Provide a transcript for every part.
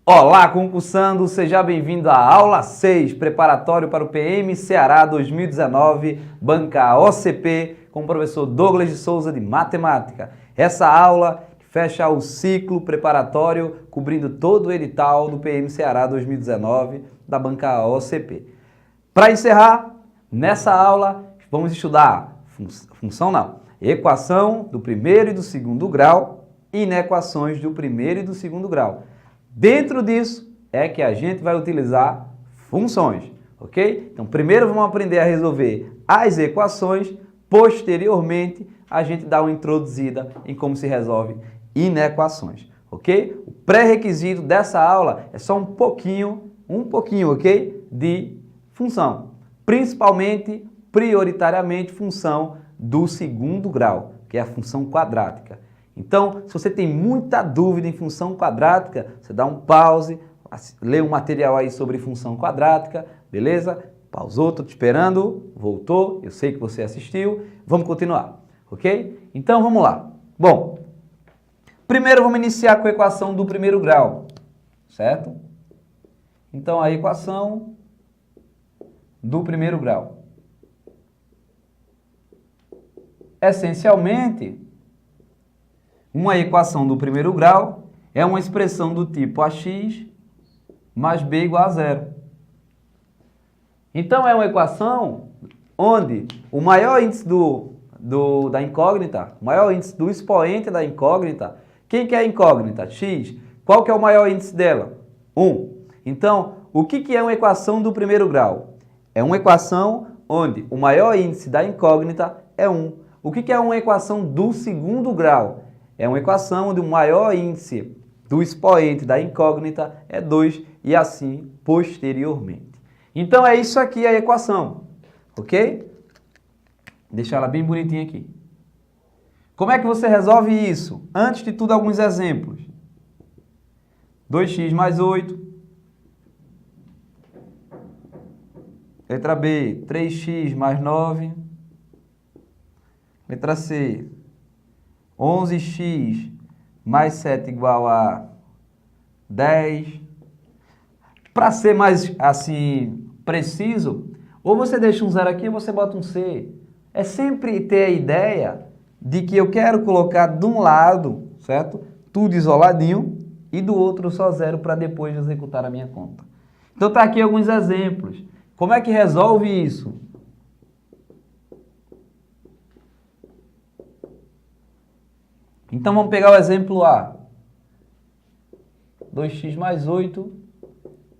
Olá, concursando, seja bem-vindo à aula 6, preparatório para o PM Ceará 2019, banca OCP, com o professor Douglas de Souza de Matemática. Essa aula fecha o ciclo preparatório, cobrindo todo o edital do PM Ceará 2019, da banca OCP. Para encerrar, nessa aula, vamos estudar equação do primeiro e do segundo grau e inequações do primeiro e do segundo grau. Dentro disso é que a gente vai utilizar funções, ok? Então, primeiro vamos aprender a resolver as equações, posteriormente a gente dá uma introduzida em como se resolve inequações, ok? O pré-requisito dessa aula é só um pouquinho, ok? De função, principalmente, prioritariamente, função do segundo grau, que é a função quadrática. Então, se você tem muita dúvida em função quadrática, você dá um pause, lê um material aí sobre função quadrática, beleza? Pausou, estou te esperando, voltou, eu sei que você assistiu, vamos continuar, ok? Então, vamos lá. Bom, primeiro vamos iniciar com a equação do primeiro grau, certo? Então, a equação do primeiro grau. Essencialmente, uma equação do primeiro grau é uma expressão do tipo ax mais b igual a zero. Então, é uma equação onde o maior índice da incógnita, o maior índice do expoente da incógnita, quem que é a incógnita? X. Qual que é o maior índice dela? 1. Então, o que é uma equação do primeiro grau? É uma equação onde o maior índice da incógnita é 1. O que é uma equação do segundo grau? É uma equação onde o maior índice do expoente da incógnita é 2 e assim posteriormente. Então é isso aqui a equação, ok? Deixar ela bem bonitinha aqui. Como é que você resolve isso? Antes de tudo, alguns exemplos. 2x mais 8. Letra B, 3x mais 9. Letra C, 11x mais 7 igual a 10. Para ser mais assim preciso, ou você deixa um zero aqui ou você bota um C. É sempre ter a ideia de que eu quero colocar de um lado, certo? Tudo isoladinho e do outro só zero para depois executar a minha conta. Então tá aqui alguns exemplos. Como é que resolve isso? Então, vamos pegar o exemplo A. 2x mais 8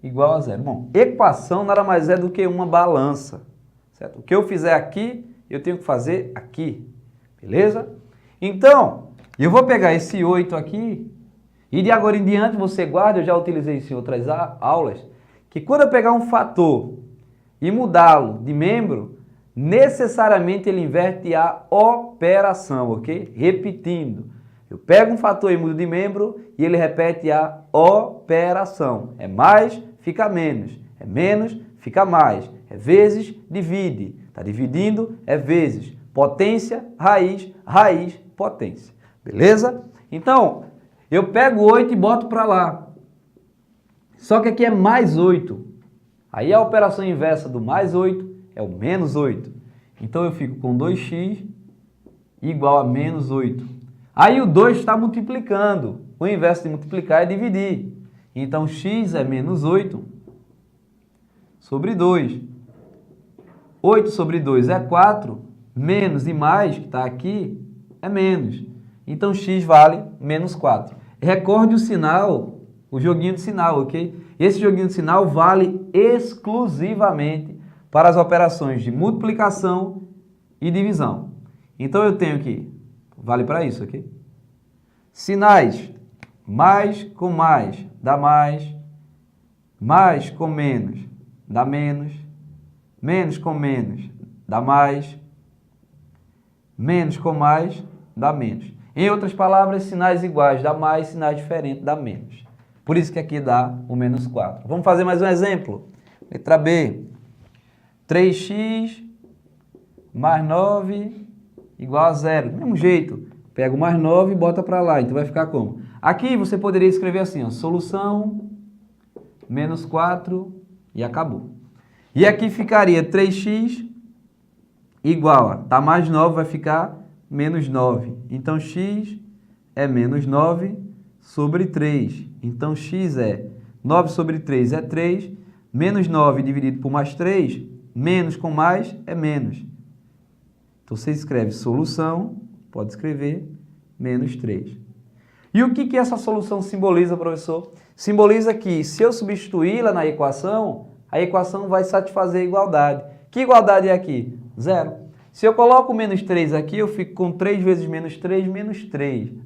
igual a zero. Bom, equação nada mais é do que uma balança, certo? O que eu fizer aqui, eu tenho que fazer aqui, beleza? Então, eu vou pegar esse 8 aqui e de agora em diante você guarda, eu já utilizei isso em outras aulas, que quando eu pegar um fator e mudá-lo de membro, necessariamente ele inverte a operação, ok? Repetindo. Eu pego um fator e mudo de membro e ele repete a operação. É mais, fica menos. É menos, fica mais. É vezes, divide. Está dividindo, é vezes. Potência, raiz, raiz, potência. Beleza? Então, eu pego 8 e boto para lá. Só que aqui é mais 8. Aí a operação inversa do mais 8 é o menos 8. Então eu fico com 2x igual a menos 8. Aí o 2 está multiplicando. O inverso de multiplicar é dividir. Então, x é menos 8 sobre 2. 8 sobre 2 é 4. Menos e mais, que está aqui, é menos. Então, x vale menos 4. Recorde o sinal, o joguinho de sinal, ok? Esse joguinho de sinal vale exclusivamente para as operações de multiplicação e divisão. Então, eu tenho aqui, vale para isso, ok? Sinais, mais com mais dá mais com menos dá menos com menos dá mais com mais dá menos. Em outras palavras, sinais iguais dá mais, sinais diferentes dá menos. Por isso que aqui dá o menos 4. Vamos fazer mais um exemplo. Letra B, 3x mais 9 igual a zero. Do mesmo jeito. Pega o mais 9 e bota para lá. Então vai ficar como? Aqui você poderia escrever assim, ó, solução menos 4 e acabou. E aqui ficaria 3x igual a, tá mais 9, vai ficar menos 9. Então, x é menos 9 sobre 3. Então, x é 9 sobre 3 é 3, menos 9 dividido por mais 3, menos com mais é menos. Então, você escreve solução, pode escrever, menos 3. E o que essa solução simboliza, professor? Simboliza que, se eu substituí-la na equação, a equação vai satisfazer a igualdade. Que igualdade é aqui? Zero. Se eu coloco menos 3 aqui, eu fico com 3 vezes menos 3,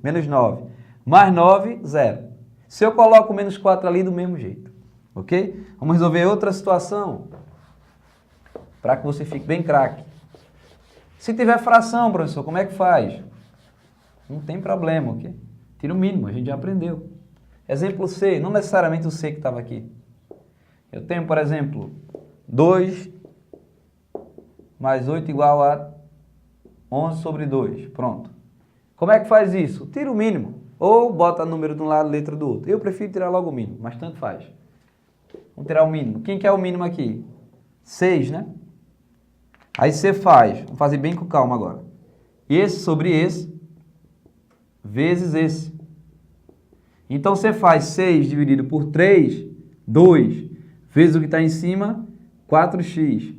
menos 9. Mais 9, zero. Se eu coloco menos 4 ali, do mesmo jeito. Ok? Vamos resolver outra situação, para que você fique bem craque. Se tiver fração, professor, como é que faz? Não tem problema, ok? Tira o mínimo, a gente já aprendeu. Exemplo C, não necessariamente o C que estava aqui. Eu tenho, por exemplo, 2 mais 8 igual a 11 sobre 2. Pronto. Como é que faz isso? Tira o mínimo. Ou bota número de um lado, letra do outro. Eu prefiro tirar logo o mínimo, mas tanto faz. Vamos tirar o mínimo. Quem quer o mínimo aqui? 6, né? Aí você faz, vamos fazer bem com calma agora. Esse sobre esse, vezes esse. Então, você faz 6 dividido por 3, 2, vezes o que está em cima, 4x.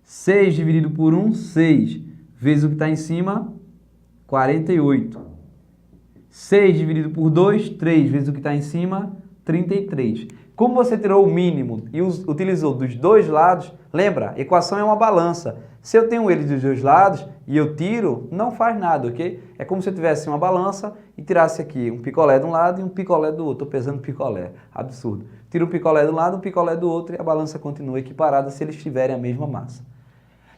6 dividido por 1, 6, vezes o que está em cima, 48. 6 dividido por 2, 3, vezes o que está em cima, 33. Como você tirou o mínimo e utilizou dos dois lados, lembra, equação é uma balança. Se eu tenho ele dos dois lados e eu tiro, não faz nada, ok? É como se eu tivesse uma balança e tirasse aqui um picolé de um lado e um picolé do outro. Estou pesando picolé, absurdo. Tiro um picolé de um lado, um picolé do outro e a balança continua equiparada se eles tiverem a mesma massa.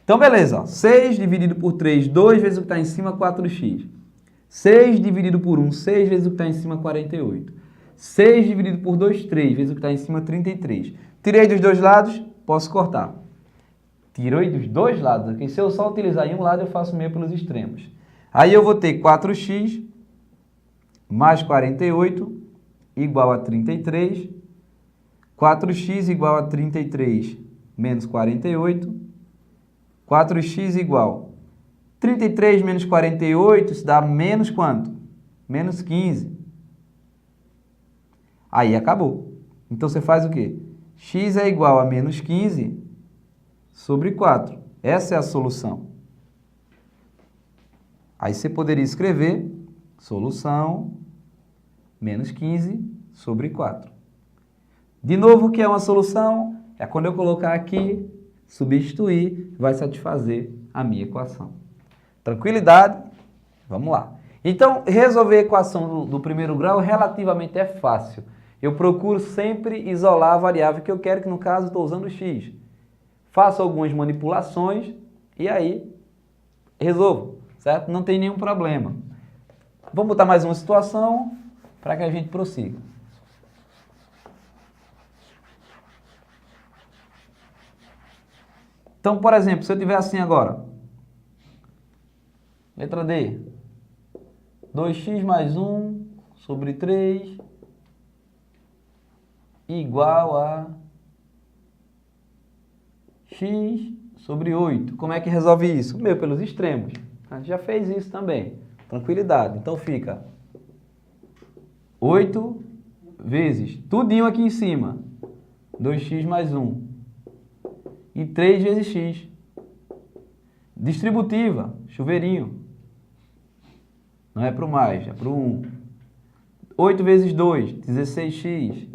Então, beleza, ó. 6 dividido por 3, 2 vezes o que está em cima, 4x. 6 dividido por 1, 6 vezes o que está em cima, 48. 6 dividido por 2, 3 vezes o que está em cima, 33. Tirei dos dois lados, posso cortar. Tirei dos dois lados, ok? Se eu só utilizar em um lado, eu faço meio pelos extremos. Aí eu vou ter 4x mais 48 igual a 33. 4x igual a 33 menos 48. 4x igual 33 menos 48, isso dá menos quanto? Menos 15. Aí acabou. Então você faz o quê? X é igual a menos 15 sobre 4. Essa é a solução. Aí você poderia escrever solução menos 15 sobre 4. De novo, o que é uma solução? É quando eu colocar aqui, substituir, vai satisfazer a minha equação. Tranquilidade? Vamos lá. Então, resolver a equação do primeiro grau relativamente é fácil. Eu procuro sempre isolar a variável que eu quero, que no caso estou usando x. Faço algumas manipulações e aí resolvo, certo? Não tem nenhum problema. Vamos botar mais uma situação para que a gente prossiga. Então, por exemplo, se eu tiver assim agora, letra D, 2x mais 1 sobre 3 igual a x sobre 8. Como é que resolve isso? Meio pelos extremos. A gente já fez isso também. Tranquilidade. Então fica 8 vezes tudinho aqui em cima, 2x mais 1. E 3 vezes x. Distributiva, chuveirinho. Não é para o mais, é para o 1. 8 vezes 2, 16x.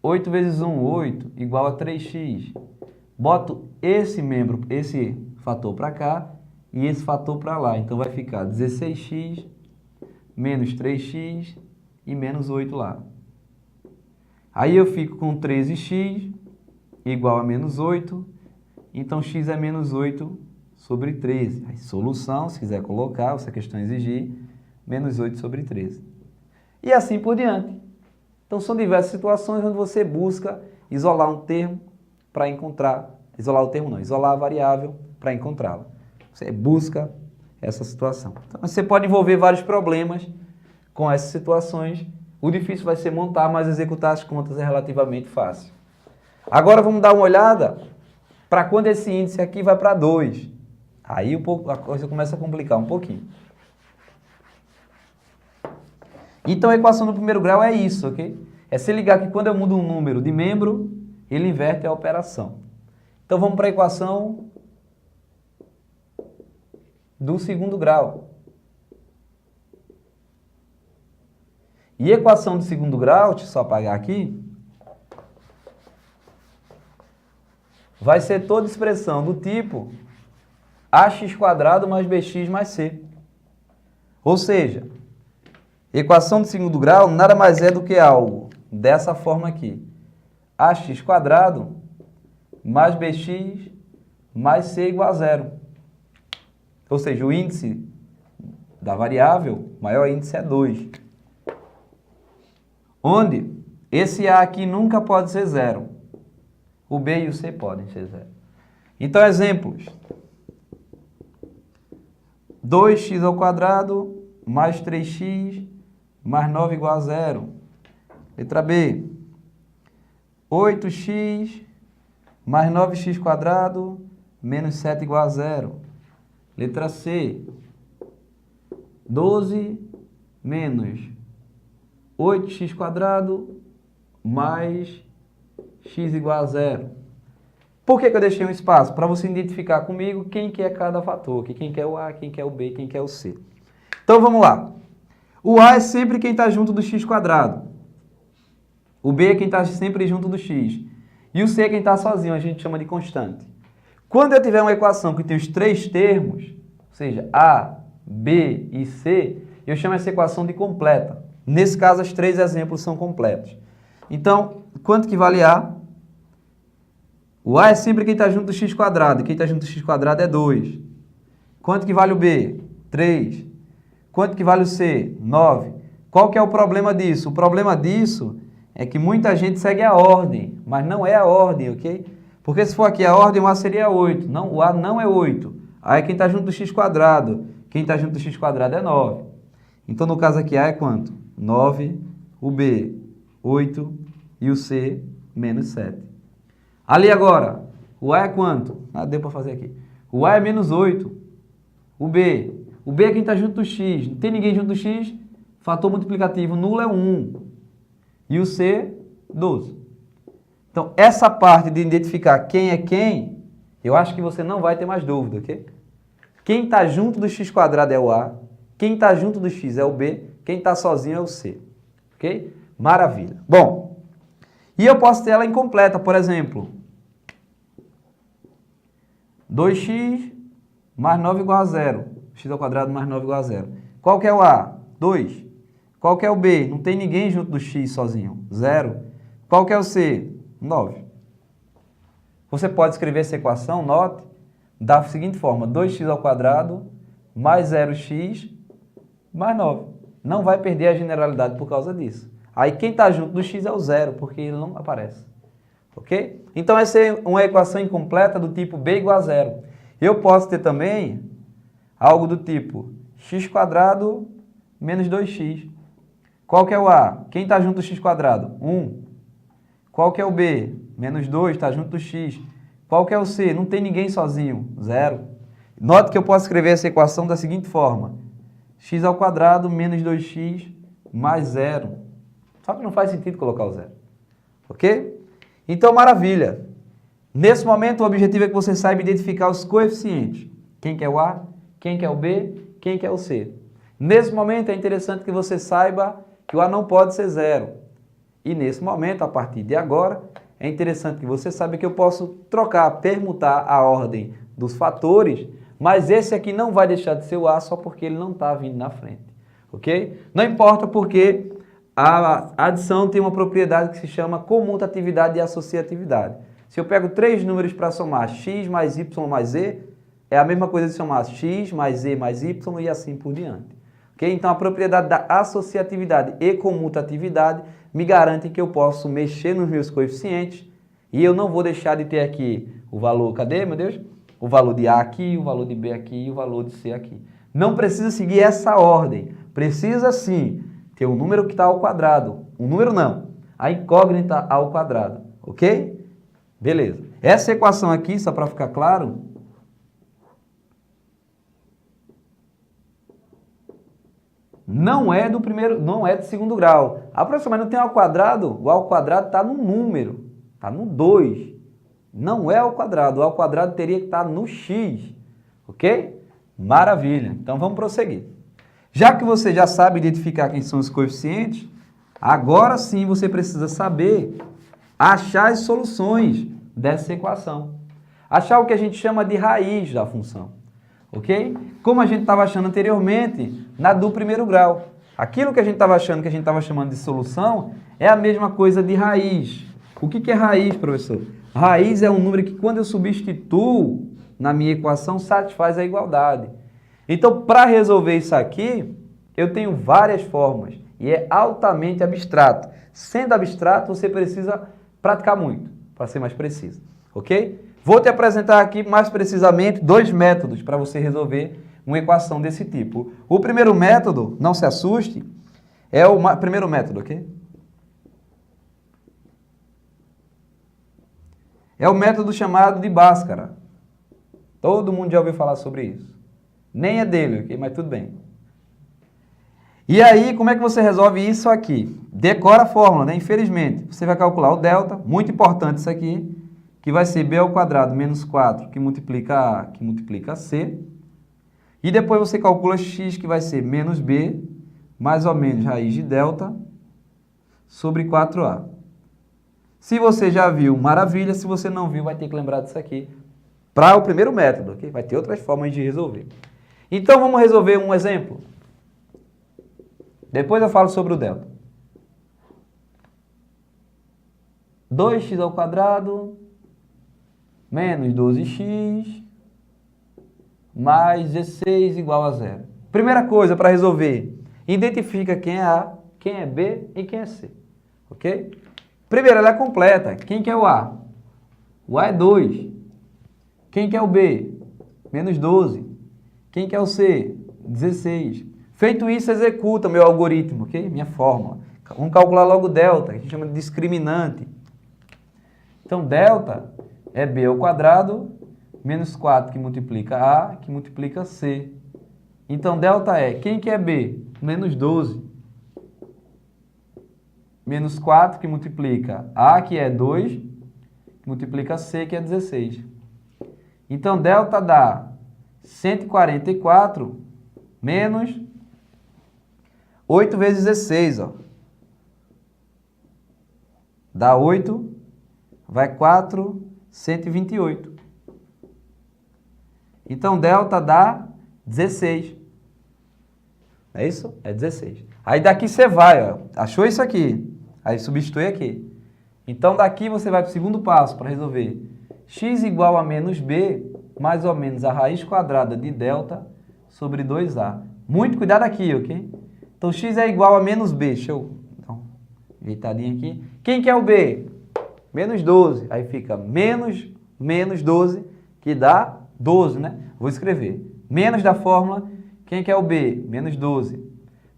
8 vezes 1, 8, igual a 3x. Boto esse fator para cá e esse fator para lá. Então vai ficar 16x menos 3x e menos 8 lá. Aí eu fico com 13x igual a menos 8. Então x é menos 8 sobre 13. Aí, solução, se quiser colocar, se a questão exigir, menos 8 sobre 13. E assim por diante. Então são diversas situações onde você busca isolar um termo para encontrar, isolar o termo não, isolar a variável para encontrá-la. Você busca essa situação. Então, você pode envolver vários problemas com essas situações. O difícil vai ser montar, mas executar as contas é relativamente fácil. Agora vamos dar uma olhada para quando esse índice aqui vai para 2. Aí a coisa começa a complicar um pouquinho. Então a equação do primeiro grau é isso, ok? É se ligar que quando eu mudo um número de membro, ele inverte a operação. Então vamos para a equação do segundo grau. E a equação do segundo grau, deixa eu só apagar aqui, vai ser toda expressão do tipo ax² mais bx mais c. Ou seja, equação do segundo grau nada mais é do que algo dessa forma aqui. Ax² mais bx mais c igual a 0. Ou seja, o índice da variável, o maior índice é 2. Onde esse a aqui nunca pode ser 0. O b e o c podem ser 0. Então, exemplos. 2x² mais 3x mais 9 igual a 0. Letra B. 8x mais 9x² menos 7 igual a 0. Letra C. 12 menos 8x² mais x igual a 0. Por que eu deixei um espaço? Para você identificar comigo quem que é cada fator, quem que é o A, quem que é o B, quem que é o C. Então vamos lá. O A é sempre quem está junto do x². O B é quem está sempre junto do x. E o C é quem está sozinho, a gente chama de constante. Quando eu tiver uma equação que tem os 3 termos, ou seja, A, B e C, eu chamo essa equação de completa. Nesse caso, os 3 exemplos são completos. Então, quanto que vale A? O A é sempre quem está junto do x², e quem está junto do x² é 2. Quanto que vale o B? 3. Quanto que vale o C? 9. Qual que é o problema disso? O problema disso é que muita gente segue a ordem, mas não é a ordem, ok? Porque se for aqui a ordem, o A seria 8. Não, o A não é 8. A é quem está junto do x². Quem está junto do x² é 9. Então, no caso aqui, A é quanto? 9, o B, 8 e o C, menos 7. Ali agora, o A é quanto? Ah, deu para fazer aqui. O A é menos 8. O B é quem está junto do x. Não tem ninguém junto do x, fator multiplicativo nulo é 1. E o C, 12. Então, essa parte de identificar quem é quem, eu acho que você não vai ter mais dúvida, ok? Quem está junto do x² é o A, quem está junto do x é o B, quem está sozinho é o C, ok? Maravilha. Bom, e eu posso ter ela incompleta, por exemplo, 2x mais 9 igual a 0, x² mais 9 igual a 0. Qual que é o A? 2. Qual que é o B? Não tem ninguém junto do x sozinho, 0. Qual que é o C? 9. Você pode escrever essa equação, note, da seguinte forma, 2x² mais 0x mais 9. Não vai perder a generalidade por causa disso. Aí quem está junto do x é o 0, porque ele não aparece. Ok? Então essa é uma equação incompleta do tipo b igual a 0. Eu posso ter também algo do tipo x² menos 2x. Qual que é o A? Quem está junto do x²? 1. Qual que é o B? Menos 2, está junto do x. Qual que é o C? Não tem ninguém sozinho, 0. Note que eu posso escrever essa equação da seguinte forma. x² menos 2x mais 0. Só que não faz sentido colocar o 0. Ok? Então, maravilha. Nesse momento, o objetivo é que você saiba identificar os coeficientes. Quem que é o A, quem que é o B, quem que é o C. Nesse momento, é interessante que você saiba que o A não pode ser 0. E nesse momento, a partir de agora, é interessante que você saiba que eu posso trocar, permutar a ordem dos fatores, mas esse aqui não vai deixar de ser o A só porque ele não está vindo na frente. Ok? Não importa porque a adição tem uma propriedade que se chama comutatividade e associatividade. Se eu pego 3 números para somar x mais y mais z, é a mesma coisa de somar x mais z mais y e assim por diante. Okay? Então, a propriedade da associatividade e comutatividade me garante que eu posso mexer nos meus coeficientes e eu não vou deixar de ter aqui o valor, cadê, meu Deus? O valor de A aqui, o valor de B aqui e o valor de C aqui. Não precisa seguir essa ordem. Precisa, sim, ter um número que está ao quadrado. Um número não, a incógnita ao quadrado. Ok? Beleza. Essa equação aqui, só para ficar claro, não é do segundo grau. Ah, professor, mas não tem ao quadrado? O ao quadrado está no número, está no 2. Não é ao quadrado. O ao quadrado teria que estar no x. Ok? Maravilha. Então vamos prosseguir. Já que você já sabe identificar quem são os coeficientes, agora sim você precisa saber achar as soluções dessa equação. Achar o que a gente chama de raiz da função. Ok? Como a gente estava achando anteriormente, na do primeiro grau. Aquilo que a gente estava achando, que a gente estava chamando de solução, é a mesma coisa de raiz. O que é raiz, professor? Raiz é um número que, quando eu substituo na minha equação, satisfaz a igualdade. Então, para resolver isso aqui, eu tenho várias formas. E é altamente abstrato. Sendo abstrato, você precisa praticar muito, para ser mais preciso. Ok? Vou te apresentar aqui mais precisamente 2 métodos para você resolver uma equação desse tipo. O primeiro método, não se assuste, é o primeiro método, ok? É o método chamado de Bhaskara. Todo mundo já ouviu falar sobre isso. Nem é dele, ok? Mas tudo bem. E aí, como é que você resolve isso aqui? Decora a fórmula, né? Infelizmente, você vai calcular o delta, muito importante isso aqui, que vai ser b ao quadrado menos 4, que multiplica a, que multiplica c. E depois você calcula x, que vai ser menos b, mais ou menos raiz de delta, sobre 4a. Se você já viu, maravilha. Se você não viu, vai ter que lembrar disso aqui. Para o primeiro método, ok? Vai ter outras formas de resolver. Então, vamos resolver um exemplo. Depois eu falo sobre o delta. 2x ao quadrado menos 12x mais 16 igual a 0. Primeira coisa para resolver, identifica quem é A, quem é B e quem é C. Ok? Primeiro, ela é completa. Quem que é o A? O A é 2. Quem que é o B? Menos 12. Quem que é o C? 16. Feito isso, executa meu algoritmo, ok? Minha fórmula. Vamos calcular logo o delta, que a gente chama de discriminante. Então, delta é b ao quadrado menos 4 que multiplica a, que multiplica c. Então, delta é, quem que é b? Menos 12. Menos 4 que multiplica a, que é 2, que multiplica c, que é 16. Então, delta dá 144 menos 8 vezes 16, ó. Dá 8, vai 4, 128. Então, delta dá 16. É isso? É 16. Aí daqui você vai, ó. Achou isso aqui. Aí substitui aqui. Então, daqui você vai para o segundo passo para resolver. X igual a menos b, mais ou menos a raiz quadrada de delta sobre 2a. Muito cuidado aqui, ok? Então, x é igual a menos b. Deixa eu dar uma ajeitadinha aqui. Quem que é o b? Menos 12. Aí fica menos 12, que dá 12, né? Vou escrever. Menos da fórmula. Quem que é o b? Menos 12.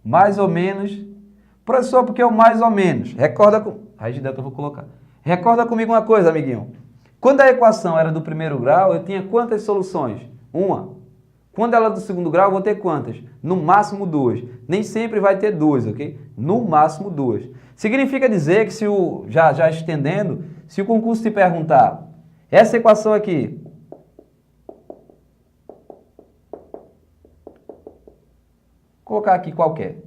Mais ou menos. Professor, porque é o mais ou menos? Recorda com... Raiz de delta eu vou colocar. Recorda comigo uma coisa, amiguinho. Quando a equação era do primeiro grau, eu tinha quantas soluções? Uma. Quando ela é do segundo grau, eu vou ter quantas? No máximo 2. Nem sempre vai ter 2, ok? No máximo 2. Significa dizer que, já estendendo, se o concurso te perguntar, essa equação aqui, vou colocar aqui qualquer.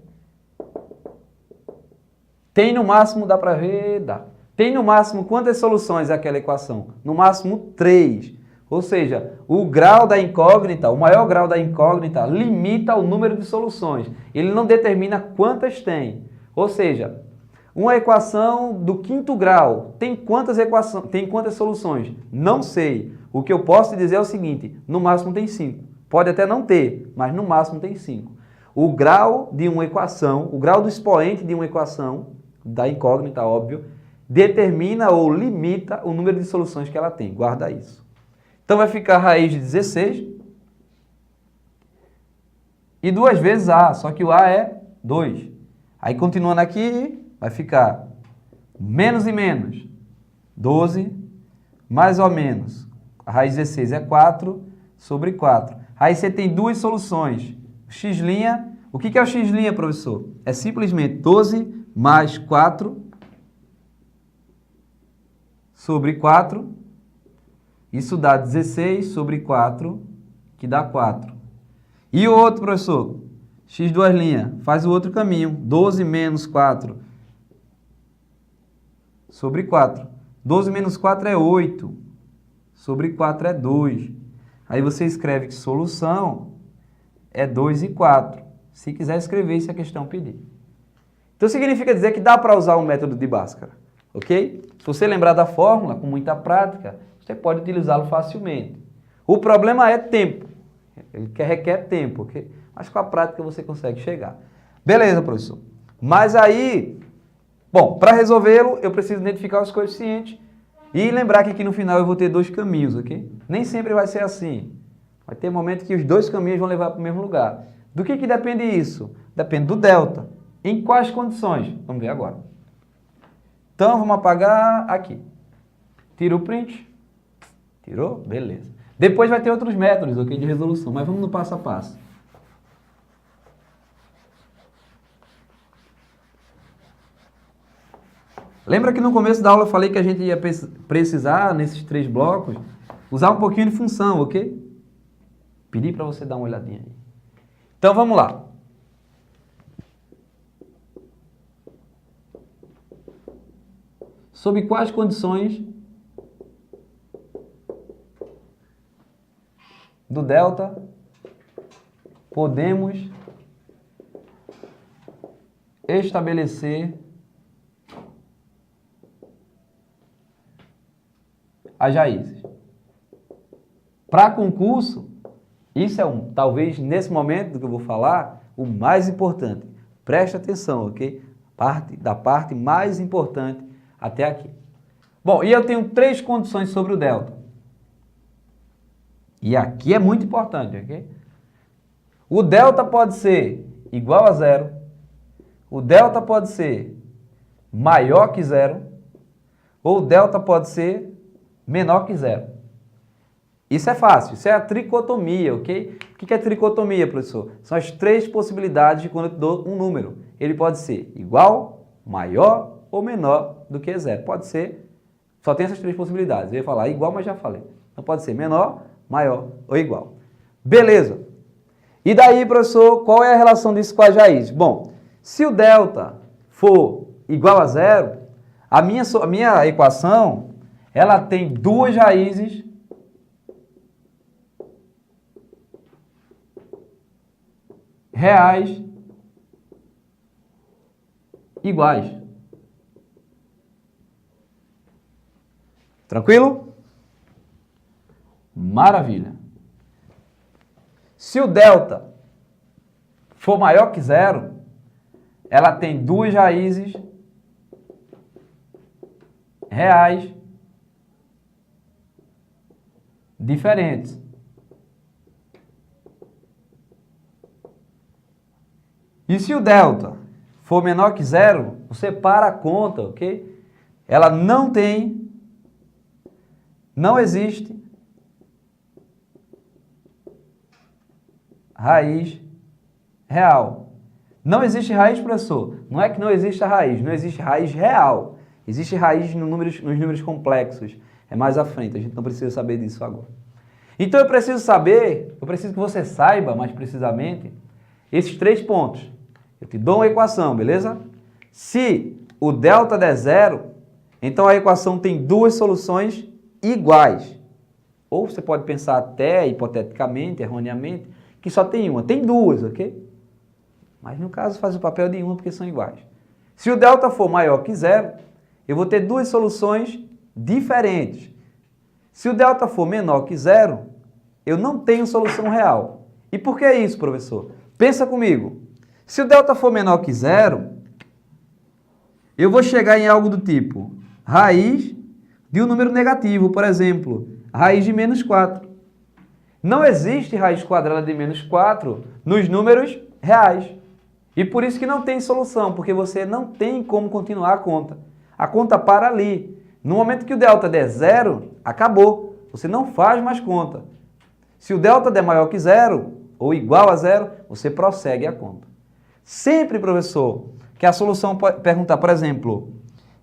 Tem no máximo, dá para ver? Dá. Tem no máximo quantas soluções é aquela equação? No máximo 3. Ou seja, o grau da incógnita, o maior grau da incógnita, limita o número de soluções. Ele não determina quantas tem. Ou seja, uma equação do quinto grau tem quantas soluções? Não sei. O que eu posso te dizer é o seguinte, no máximo tem 5. Pode até não ter, mas no máximo tem 5. O grau de uma equação, o grau do expoente de uma equação, da incógnita, óbvio, determina ou limita o número de soluções que ela tem. Guarda isso. Então, vai ficar raiz de 16 e 2 vezes A, só que o A é 2. Aí, continuando aqui, vai ficar menos e menos, 12 mais ou menos, a raiz de 16 é 4 sobre 4. Aí você tem duas soluções. X', o que é o x', professor? É simplesmente 12 mais 4 sobre 4. Isso dá 16 sobre 4, que dá 4. E o outro, professor? X duas linhas, faz o outro caminho. 12 menos 4 sobre 4. 12 menos 4 é 8. Sobre 4 é 2. Aí você escreve que solução é 2 e 4. Se quiser escrever, se a questão pedir. Então significa dizer que dá para usar o método de Bhaskara, ok? Se você lembrar da fórmula, com muita prática, você pode utilizá-lo facilmente. O problema é tempo. Ele requer tempo, ok? Mas com a prática você consegue chegar. Beleza, professor. Mas aí, bom, para resolvê-lo, eu preciso identificar os coeficientes e lembrar que aqui no final eu vou ter dois caminhos, ok? Nem sempre vai ser assim. Vai ter momento que os dois caminhos vão levar para o mesmo lugar. Do que depende isso? Depende do delta. Em quais condições? Vamos ver agora. Então, vamos apagar aqui. Tira o print. Tirou? Beleza. Depois vai ter outros métodos, ok, de resolução, mas vamos no passo a passo. Lembra que no começo da aula eu falei que a gente ia precisar, nesses 3 blocos, usar um pouquinho de função, ok? Pedi para você dar uma olhadinha aí. Então, vamos lá. Sob quais condições do delta podemos estabelecer as raízes? Para concurso, isso é talvez nesse momento do que eu vou falar, o mais importante. Preste atenção, ok? Da parte mais importante até aqui. Bom, e eu tenho 3 condições sobre o delta. E aqui é muito importante, ok? O delta pode ser igual a 0. O delta pode ser maior que 0. Ou o delta pode ser menor que 0. Isso é fácil, isso é a tricotomia, ok? O que é tricotomia, professor? São as 3 possibilidades de quando eu te dou um número. Ele pode ser igual, maior ou menor do que 0. Pode ser, só tem essas 3 possibilidades. Eu ia falar igual, mas já falei. Então pode ser menor, maior ou igual. Beleza. E daí, professor, qual é a relação disso com as raízes? Bom, se o delta for igual a 0, a minha equação, ela tem 2 raízes reais iguais. Tranquilo? Maravilha. Se o delta for maior que 0, ela tem 2 raízes reais diferentes. E se o delta for menor que 0, você para a conta, ok? Ela não existe raiz real. Não existe raiz, professor. Não é que não existe a raiz, não existe raiz real. Existe raiz nos números complexos. É mais à frente, a gente não precisa saber disso agora. Então eu preciso que você saiba mais precisamente esses 3 pontos. Eu te dou uma equação, beleza? Se o delta der 0, então a equação tem 2 soluções iguais. Ou você pode pensar até, hipoteticamente, erroneamente, que só tem uma. Tem 2, ok? Mas no caso faz o papel de uma porque são iguais. Se o delta for maior que 0, eu vou ter 2 soluções diferentes. Se o delta for menor que 0, eu não tenho solução real. E por que isso, professor? Pensa comigo. Se o delta for menor que 0, eu vou chegar em algo do tipo raiz de um número negativo, por exemplo, raiz de menos 4. Não existe raiz quadrada de menos 4 nos números reais. E por isso que não tem solução, porque você não tem como continuar a conta. A conta para ali. No momento que o delta der zero, acabou. Você não faz mais conta. Se o delta der maior que zero, ou igual a zero, você prossegue a conta. Sempre, professor, que a solução pode perguntar, por exemplo,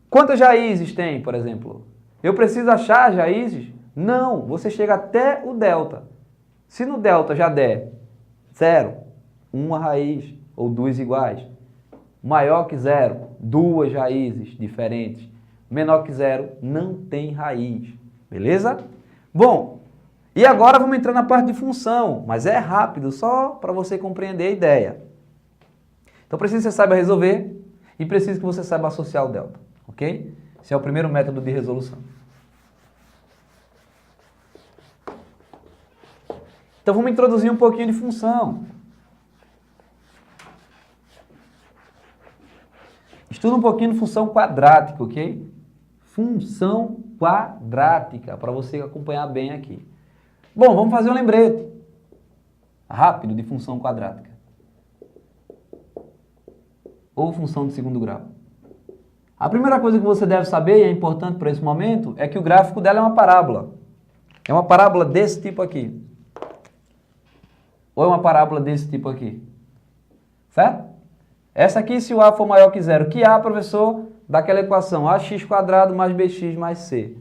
quantas raízes tem, por exemplo? Eu preciso achar as raízes? Não, você chega até o delta. Se no delta já der zero, uma raiz ou duas iguais, maior que zero, duas raízes diferentes, menor que zero, não tem raiz. Beleza? Bom, e agora vamos entrar na parte de função, mas é rápido, só para você compreender a ideia. Então preciso que você saiba resolver e preciso que você saiba associar o delta, ok? Esse é o primeiro método de resolução. Então vamos introduzir um pouquinho de função. Estuda um pouquinho de função quadrática, ok? Função quadrática, para você acompanhar bem aqui. Bom, vamos fazer um lembrete rápido de função quadrática. Ou função de segundo grau. A primeira coisa que você deve saber, e é importante para esse momento, é que o gráfico dela é uma parábola. É uma parábola desse tipo aqui. Ou é uma parábola desse tipo aqui. Certo? Essa aqui, se o A for maior que zero, que A, professor, daquela equação ax² mais bx mais c.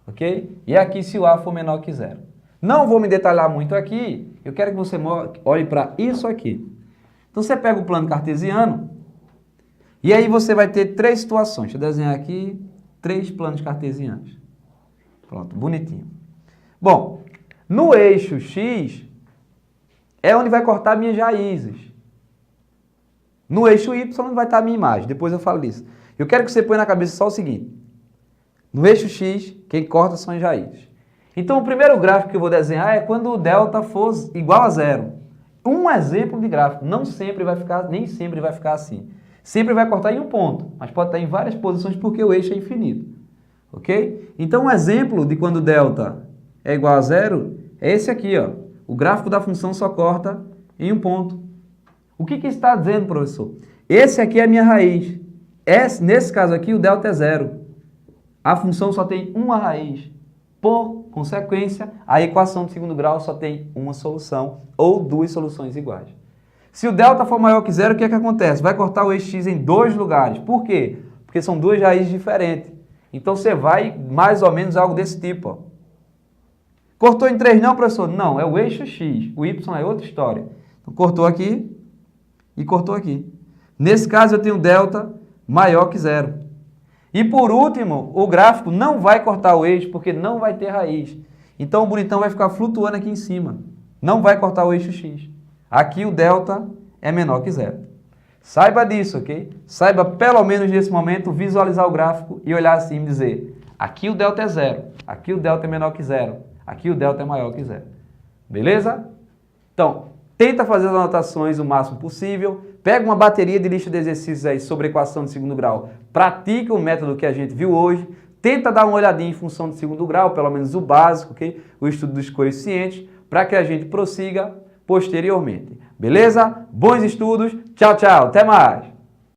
Ok? E aqui, se o A for menor que zero. Não vou me detalhar muito aqui, eu quero que você olhe para isso aqui. Então você pega o plano cartesiano, e aí você vai ter três situações. Deixa eu desenhar aqui 3 planos cartesianos. Pronto, bonitinho. Bom, no eixo x é onde vai cortar minhas raízes. No eixo y vai estar a minha imagem, depois eu falo disso. Eu quero que você ponha na cabeça só o seguinte. No eixo x, quem corta são as raízes. Então o primeiro gráfico que eu vou desenhar é quando o delta for igual a zero. Um exemplo de gráfico, nem sempre vai ficar assim. Sempre vai cortar em um ponto, mas pode estar em várias posições porque o eixo é infinito. Ok? Então um exemplo de quando o delta é igual a zero é esse aqui, ó. O gráfico da função só corta em um ponto. O que está dizendo, professor? Esse aqui é a minha raiz. Nesse caso aqui, o delta é zero. A função só tem uma raiz. Por consequência, a equação de segundo grau só tem uma solução ou duas soluções iguais. Se o delta for maior que zero, o que é que acontece? Vai cortar o eixo x em 2 lugares. Por quê? Porque são duas raízes diferentes. Então você vai mais ou menos algo desse tipo. Ó. Cortou em 3 não, professor? Não, é o eixo x. O y é outra história. Então cortou aqui e cortou aqui. Nesse caso eu tenho delta maior que zero. E por último, o gráfico não vai cortar o eixo porque não vai ter raiz. Então o bonitão vai ficar flutuando aqui em cima. Não vai cortar o eixo x. Aqui o delta é menor que zero. Saiba disso, ok? Saiba pelo menos nesse momento visualizar o gráfico e olhar assim e dizer, aqui o delta é zero, aqui o delta é menor que zero, aqui o delta é maior que zero. Beleza? Então, tenta fazer as anotações o máximo possível. Pega uma bateria de lista de exercícios aí sobre equação de segundo grau. Pratica o método que a gente viu hoje. Tenta dar uma olhadinha em função de segundo grau, pelo menos o básico, ok? O estudo dos coeficientes, para que a gente prossiga posteriormente. Beleza? Bons estudos. Tchau, tchau. Até mais.